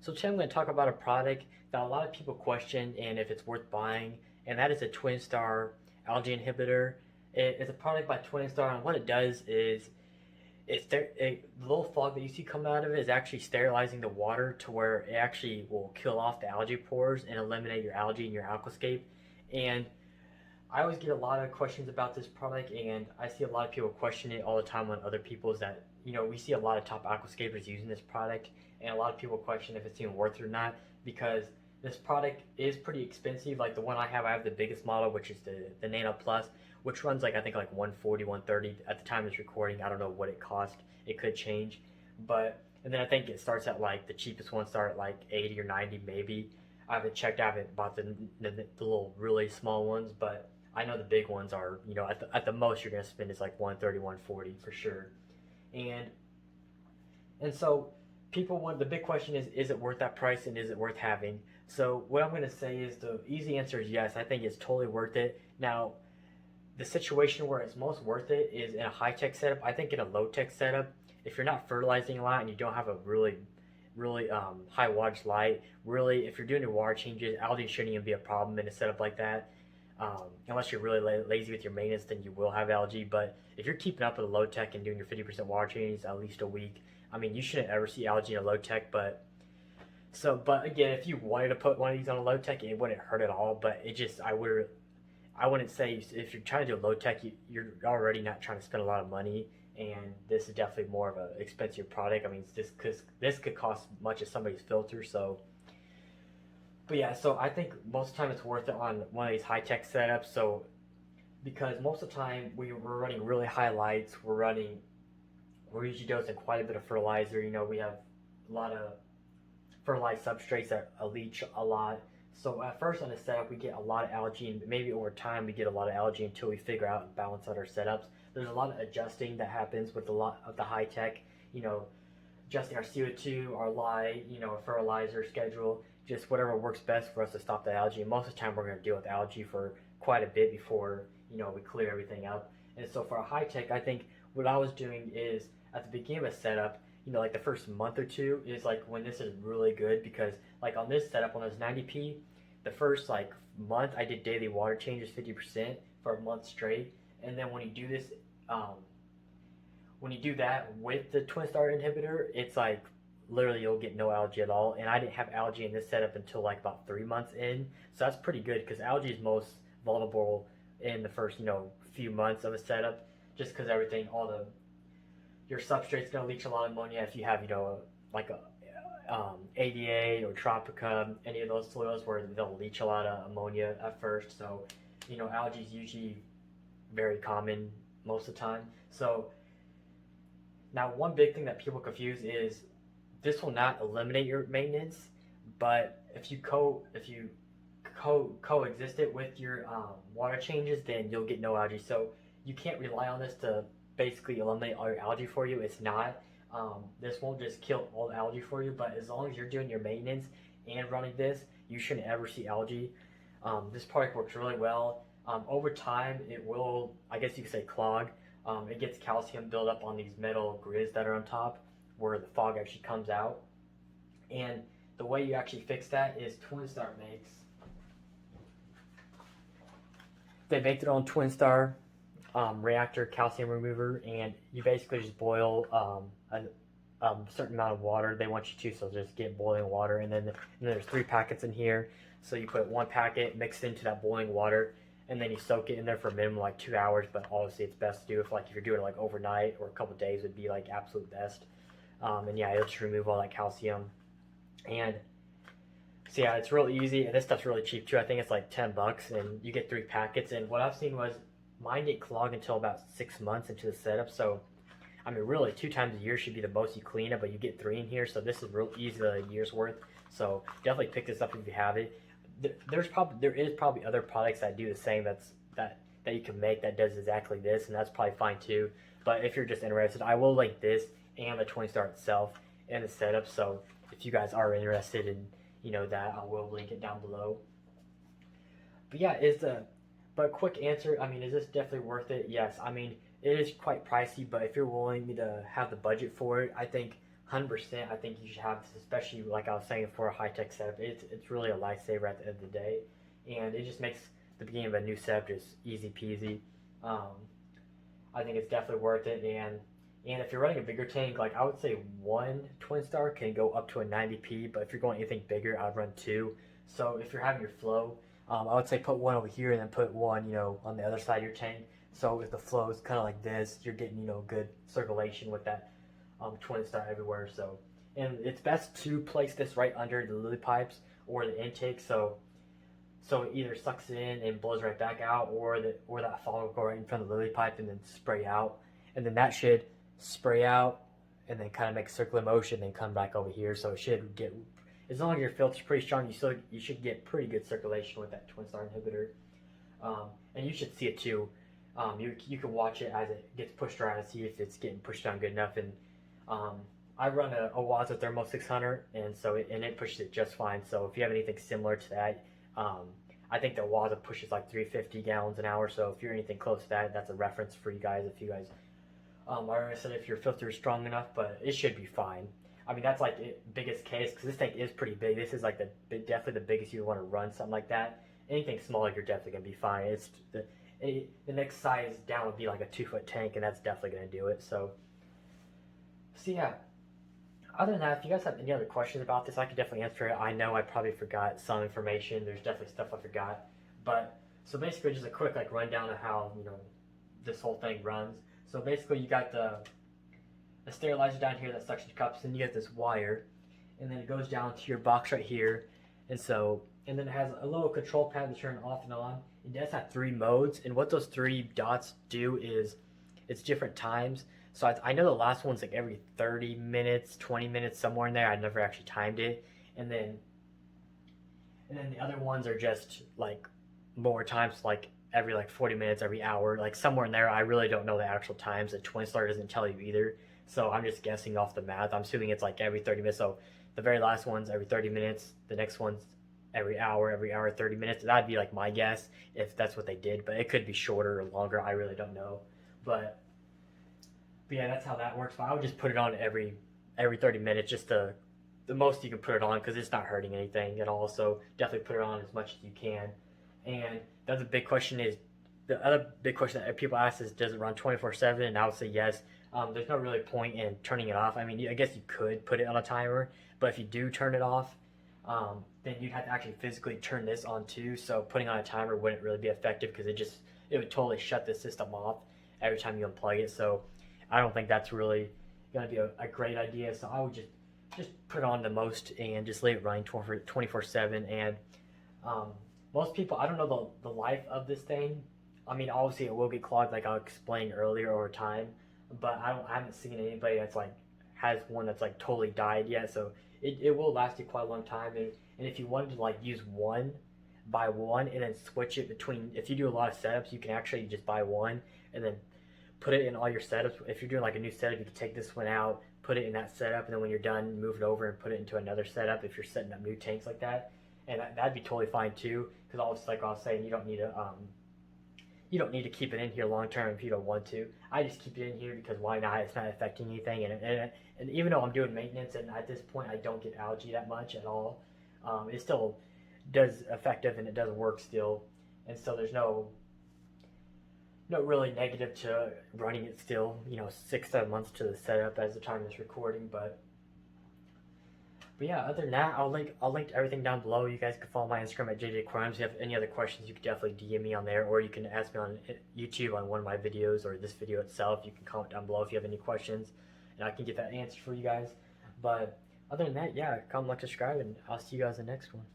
So today I'm going to talk about a product that a lot of people question and if it's worth buying, and that is a Twinstar Algae inhibitor. It's a product by Twinstar, and what it does is the little fog that you see coming out of it is actually sterilizing the water to where it actually will kill off the algae pores and eliminate your algae in your aquascape. And I always get a lot of questions about this product, and I see a lot of people question it all the time on other people's that, we see a lot of top aquascapers using this product, and a lot of people question if it's even worth it or not because this product is pretty expensive. Like the one I have the biggest model, which is the Nano Plus, which runs like I think like 140, 130 at the time of this recording. I don't know what it cost. It could change, but and then I think it starts at like the cheapest ones start at like 80 or 90 maybe. I haven't checked. I haven't bought the little really small ones, but I know the big ones are, at the most you're going to spend is like 130, 140 for sure. And so people want, the big question is it worth that price and is it worth having? So what I'm going to say is the easy answer is yes. I think it's totally worth it. Now, the situation where it's most worth it is in a high-tech setup. I think in a low-tech setup, if you're not fertilizing a lot and you don't have a really high wattage light, really if you're doing your water changes, algae shouldn't even be a problem in a setup like that. Unless you're really lazy with your maintenance, then you will have algae. But if you're keeping up with a low tech and doing your 50% water changes at least a week, I mean, you shouldn't ever see algae in a low tech. But again, if you wanted to put one of these on a low tech, it wouldn't hurt at all. But I wouldn't say if you're trying to do a low tech, you're already not trying to spend a lot of money. And this is definitely more of an expensive product. I mean, this could cost much as somebody's filter. So. But yeah, so I think most of the time it's worth it on one of these high-tech setups. So because most of the time we're running really high lights, we're usually dosing quite a bit of fertilizer. We have a lot of fertilized substrates that leach a lot. So at first on the setup we get a lot of algae, and maybe over time we get a lot of algae until we figure out and balance out our setups. There's a lot of adjusting that happens with a lot of the high-tech, adjusting our CO2, our light, our fertilizer schedule, just whatever works best for us to stop the algae. And most of the time we're going to deal with algae for quite a bit before, we clear everything up. And so for a high tech, I think what I was doing is at the beginning of a setup, like the first month or two is like when this is really good because like on this setup, on this 90p, the first like month I did daily water changes 50% for a month straight. And then when you do this, when you do that with the Twinstar inhibitor, it's like literally you'll get no algae at all. And I didn't have algae in this setup until like about 3 months in. So that's pretty good because algae is most vulnerable in the first, few months of a setup just because everything, your substrate's going to leach a lot of ammonia if you have, like a ADA or Tropica, any of those soils where they'll leach a lot of ammonia at first. So, algae is usually very common most of the time. So now one big thing that people confuse is this will not eliminate your maintenance, but if you coexist it with your water changes, then you'll get no algae. So you can't rely on this to basically eliminate all your algae for you. It's not. This won't just kill all the algae for you, but as long as you're doing your maintenance and running this, you shouldn't ever see algae. This product works really well. Over time, it will, I guess you could say, clog. It gets calcium buildup on these metal grids that are on top where the fog actually comes out. And the way you actually fix that is Twinstar they make their own Twinstar reactor calcium remover, and you basically just boil a certain amount of water they want you to, so just get boiling water, and then there's 3 packets in here. So you put 1 packet mixed into that boiling water, and then you soak it in there for a minimum like 2 hours. But obviously it's best to do if you're doing it like overnight or a couple of days would be like absolute best. And yeah, it'll just remove all that calcium. And so yeah, it's real easy, and this stuff's really cheap too. I think it's like $10, and you get 3 packets. And what I've seen was mine didn't clog until about 6 months into the setup. So I mean, really 2 times a year should be the most you clean it, but you get 3 in here, so this is real easy, a year's worth. So definitely pick this up if you have it. There is probably other products that do the same that you can make that does exactly this, and that's probably fine too. But if you're just interested, I will link this and the Twinstar itself in the setup. So if you guys are interested in that, I will link it down below. But yeah, but quick answer, I mean, is this definitely worth it? Yes. I mean, it is quite pricey, but if you're willing to have the budget for it, I think 100%. I think you should have this, especially like I was saying for a high tech setup. It's really a lifesaver at the end of the day, and it just makes the beginning of a new setup just easy peasy. Um, I think it's definitely worth it, and if you're running a bigger tank, like I would say one Twinstar can go up to a 90p, but if you're going anything bigger, I'd run two. So if you're having your flow, I would say put one over here and then put one, on the other side of your tank. So if the flow is kind of like this, you're getting, good circulation with that Twinstar everywhere. So, and it's best to place this right under the lily pipes or the intake. So it either sucks it in and blows right back out, or that fall will go right in front of the lily pipe and then spray out, and then that should spray out and then kind of make a circular motion, then come back over here. So it should get, as long as your filter's pretty strong, you should get pretty good circulation with that Twinstar inhibitor, and you should see it too. You can watch it as it gets pushed around and see if it's getting pushed down good enough. And I run a Waza Thermo 600, and it pushes it just fine. So if you have anything similar to that, I think the Waza pushes like 350 gallons an hour. So if you're anything close to that, that's a reference for you guys. If you guys, I already said if your filter is strong enough, but it should be fine. I mean, that's like the biggest case, because this tank is pretty big. This is like definitely the biggest you want to run something like that. Anything smaller, you're definitely gonna be fine. It's the next size down would be like a 2-foot tank, and that's definitely gonna do it. So yeah. Other than that, if you guys have any other questions about this, I could definitely answer it. I know I probably forgot some information. There's definitely stuff I forgot. But so basically, just a quick like rundown of how this whole thing runs. So basically, you got the sterilizer down here that suction cups, and you get this wire, and then it goes down to your box right here, and then it has a little control pad to turn off and on. It does have 3 modes, and what those 3 dots do is it's different times. So I know the last one's like every 30 minutes, 20 minutes, somewhere in there. I never actually timed it. And then the other ones are just like more times, like every like 40 minutes, every hour, like somewhere in there. I really don't know the actual times. The Twinstar doesn't tell you either. So I'm just guessing off the math. I'm assuming it's like every 30 minutes. So the very last one's every 30 minutes. The next one's every hour, 30 minutes. That'd be like my guess if that's what they did. But it could be shorter or longer. I really don't know. But yeah, that's how that works. But I would just put it on every 30 minutes, just the most you can put it on, because it's not hurting anything at all. So definitely put it on as much as you can. And the other big question that people ask is, does it run 24/7? And I would say yes. There's no really point in turning it off. I mean, I guess you could put it on a timer, but if you do turn it off, then you'd have to actually physically turn this on too. So putting on a timer wouldn't really be effective, because it would totally shut the system off every time you unplug it. So I don't think that's really going to be a great idea. So I would just put it on the most and just leave it running 24/7. And most people, I don't know the life of this thing. I mean, obviously it will get clogged, like I explained earlier, over time. But I haven't seen anybody that's like has one that's like totally died yet. So it will last you quite a long time. And if you wanted to like use one by one and then switch it between, if you do a lot of setups, you can actually just buy one and then put it in all your setups. If you're doing like a new setup, you can take this one out, put it in that setup, and then when you're done, move it over and put it into another setup if you're setting up new tanks like that. And that'd be totally fine too, because obviously, like I was saying, you don't need to keep it in here long term if you don't want to. I just keep it in here because why not? It's not affecting anything, and even though I'm doing maintenance, and at this point I don't get algae that much at all, it still does effective and it does work still, and so there's no really negative to running it still, 6-7 months to the setup as the time of this recording. But yeah, other than that, I'll link everything down below. You guys can follow my Instagram at JJ Aquariums. If you have any other questions, you can definitely DM me on there, or you can ask me on YouTube on one of my videos, or this video itself. You can comment down below if you have any questions, and I can get that answered for you guys. But other than that, yeah, comment, like, subscribe, and I'll see you guys in the next one.